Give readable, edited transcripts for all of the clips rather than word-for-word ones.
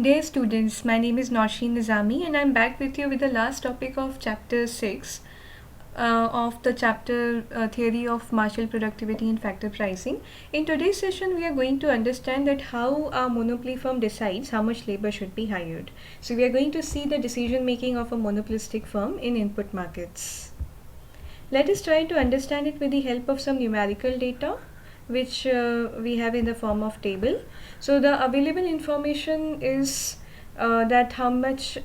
Dear students, my name is Nausheen Nizami and I'm back with you with the last topic of chapter 6 of the chapter Theory of Marshall Productivity and Factor Pricing. In today's session, we are going to understand that how a monopoly firm decides how much labor should be hired. So we are going to see the decision making of a monopolistic firm in input markets. Let us try to understand it with the help of some numerical data which we have in the form of table. So the available information is that how much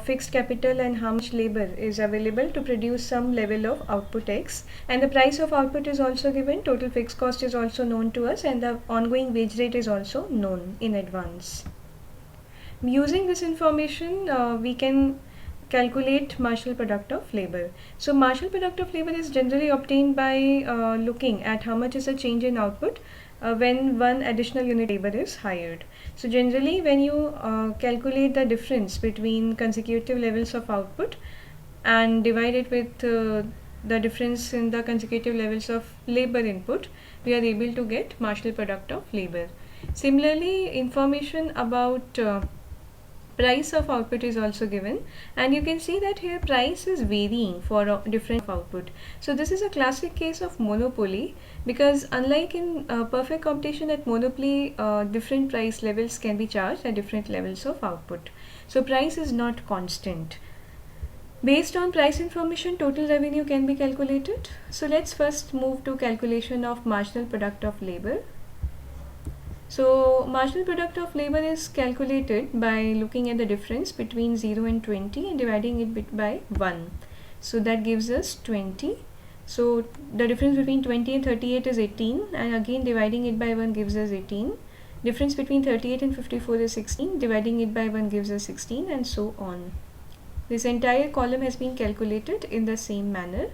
fixed capital and how much labor is available to produce some level of output X, and the price of output is also given, total fixed cost is also known to us, and the ongoing wage rate is also known in advance. Using this information, we can calculate Marshall product of labor. So Marshall product of labor is generally obtained by looking at how much is the change in output when one additional unit labor is hired. So generally when you calculate the difference between consecutive levels of output and divide it with the difference in the consecutive levels of labor input, we are able to get Marshall product of labor. Similarly, information about price of output is also given, and you can see that here price is varying for different output. So this is a classic case of monopoly, because unlike in perfect competition, at monopoly different price levels can be charged at different levels of output. So price is not constant. Based on price information, total revenue can be calculated. So let's first move to calculation of marginal product of labor. So marginal product of labor is calculated by looking at the difference between 0 and 20 and dividing it by 1. So that gives us 20. So the difference between 20 and 38 is 18, and again dividing it by 1 gives us 18. Difference between 38 and 54 is 16, dividing it by 1 gives us 16, and so on. This entire column has been calculated in the same manner.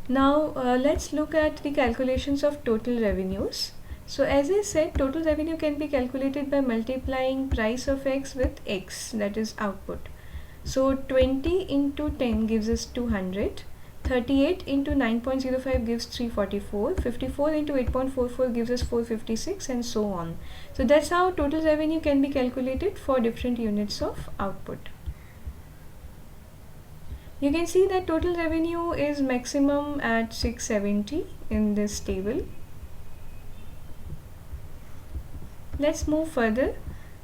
Now let's look at the calculations of total revenues. So as I said, total revenue can be calculated by multiplying price of X with X, that is output. So 20 into 10 gives us 200, 38 into 9.05 gives 344, 54 into 8.44 gives us 456, and so on. So that's how total revenue can be calculated for different units of output. You can see that total revenue is maximum at 670 in this table. Let's move further.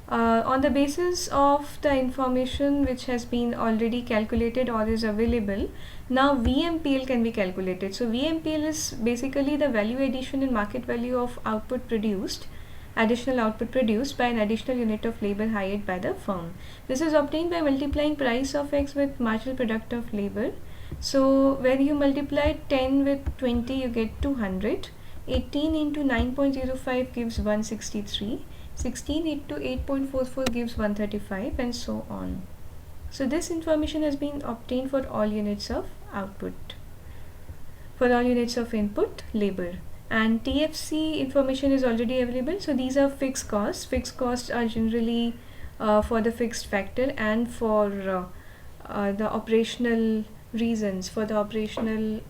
On the basis of the information which has been already calculated or is available, now VMPL can be calculated. So VMPL is basically the value addition in market value of output produced, additional output produced by an additional unit of labor hired by the firm. This is obtained by multiplying price of X with marginal product of labor. So when you multiply 10 with 20, you get 200. 18 into 9.05 gives 163, 16 into 8.44 gives 135, and so on. So this information has been obtained for all units of output, for all units of input labor. And TFC information is already available. So these are fixed costs. Fixed costs are generally for the fixed factor and for the operational reasons, for the operational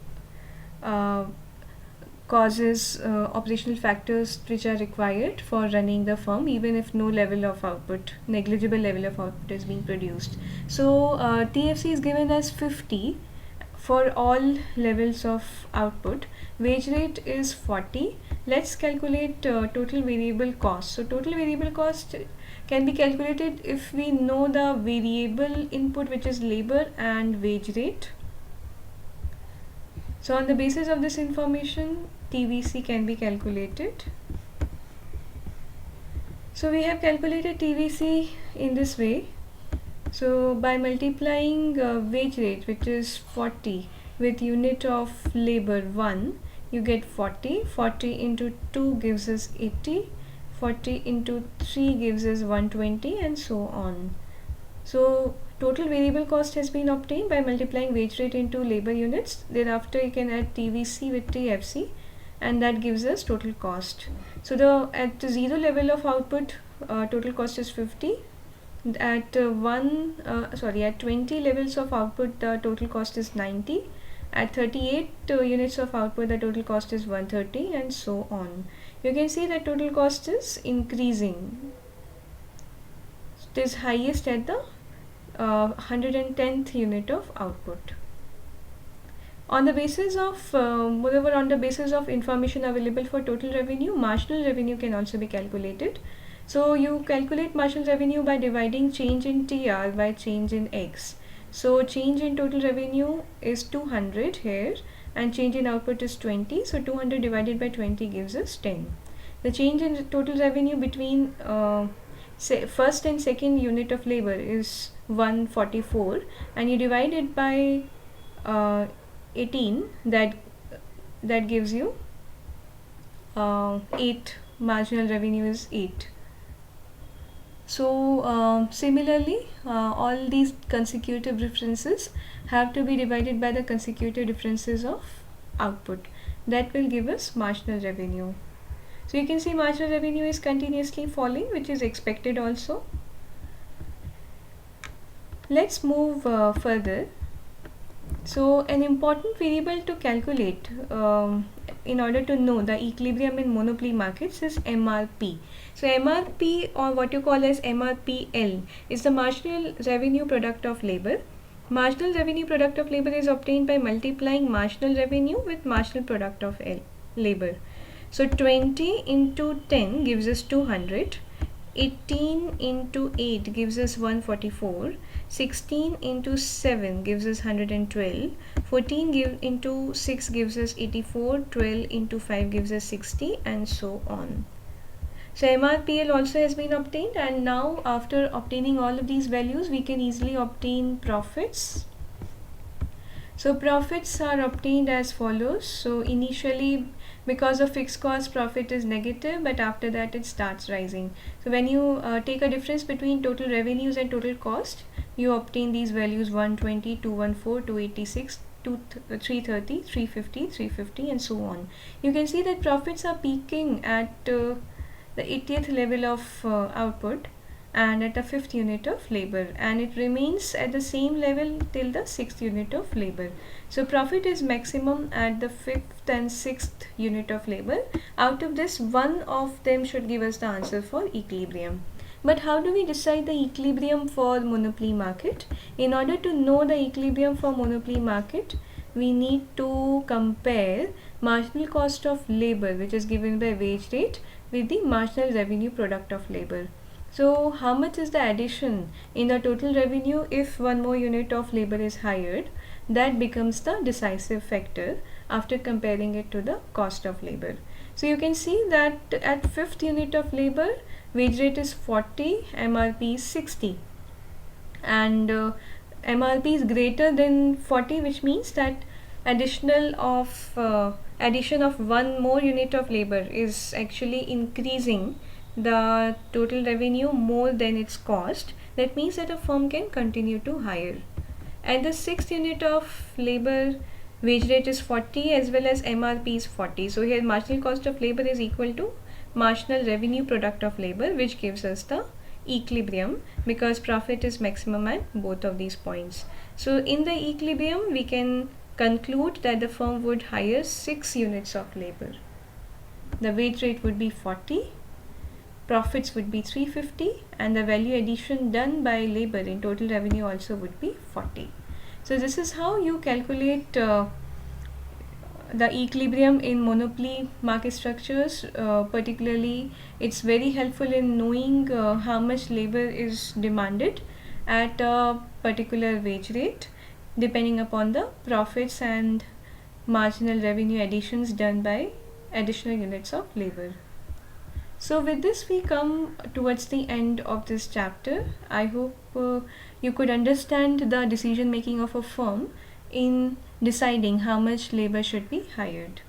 causes, operational factors which are required for running the firm, even if no level of output, negligible level of output is being produced. So TFC is given as 50 for all levels of output. Wage rate is 40. Let's calculate total variable cost. So total variable cost can be calculated if we know the variable input, which is labor, and wage rate. So on the basis of this information, TVC can be calculated. So we have calculated TVC in this way. So by multiplying wage rate, which is 40, with unit of labor 1, you get 40. 40 into 2 gives us 80. 40 into 3 gives us 120, and so on. So total variable cost has been obtained by multiplying wage rate into labor units. Thereafter you can add TVC with TFC, and that gives us total cost. So at the 0 level of output, total cost is 50. At 20 levels of output, the total cost is 90. At 38 units of output, the total cost is 130, and so on. You can see that total cost is increasing it is highest at the 110th unit of output. On the basis of moreover, on the basis of information available for total revenue, marginal revenue can also be calculated. So you calculate marginal revenue by dividing change in TR by change in X. So change in total revenue is 200 here, and change in output is 20. So 200 divided by 20 gives us 10. The change in total revenue between first and second unit of labor is 144, and you divide it by 18, that gives you 8. Marginal revenue is 8. So similarly, all these consecutive differences have to be divided by the consecutive differences of output. That will give us marginal revenue. So you can see marginal revenue is continuously falling, which is expected also. Let's move further. So an important variable to calculate in order to know the equilibrium in monopoly markets is MRP. So MRP, or what you call as MRPL, is the marginal revenue product of labor. Marginal revenue product of labor is obtained by multiplying marginal revenue with marginal product of labor. So 20 into 10 gives us 200. 18 into 8 gives us 144, 16 into 7 gives us 112, 14 into 6 gives us 84, 12 into 5 gives us 60, and so on. So MRPL also has been obtained, and now after obtaining all of these values, we can easily obtain profits. So profits are obtained as follows. So initially, because of fixed cost, profit is negative, but after that it starts rising. So when you take a difference between total revenues and total cost, you obtain these values: 120, 214, 286, 330, 350, 350, and so on. You can see that profits are peaking at the 80th level of output and at the 5th unit of labor, and it remains at the same level till the 6th unit of labor. So profit is maximum at the 5th and 6th unit of labor. Out of this, one of them should give us the answer for equilibrium. But how do we decide the equilibrium for monopoly market? In order to know the equilibrium for monopoly market, we need to compare marginal cost of labor, which is given by wage rate, with the marginal revenue product of labor. So how much is the addition in the total revenue if one more unit of labor is hired? That becomes the decisive factor after comparing it to the cost of labor. So you can see that at 5th unit of labor, wage rate is 40, MRP is 60, and MRP is greater than 40, which means that addition of one more unit of labor is actually increasing the total revenue more than its cost. That means that a firm can continue to hire. At the 6th unit of labor, wage rate is 40 as well as MRP is 40. So here marginal cost of labor is equal to marginal revenue product of labor, which gives us the equilibrium because profit is maximum at both of these points. So in the equilibrium, we can conclude that the firm would hire 6 units of labor. The wage rate would be 40, profits would be 350, and the value addition done by labor in total revenue also would be 40. So this is how you calculate the equilibrium in monopoly market structures. Particularly, it's very helpful in knowing how much labor is demanded at a particular wage rate, depending upon the profits and marginal revenue additions done by additional units of labor. So with this, we come towards the end of this chapter. I hope you could understand the decision making of a firm in deciding how much labor should be hired.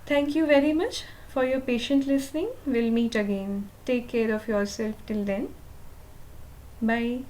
Thank you very much for your patient listening. We'll meet again. Take care of yourself till then. Bye.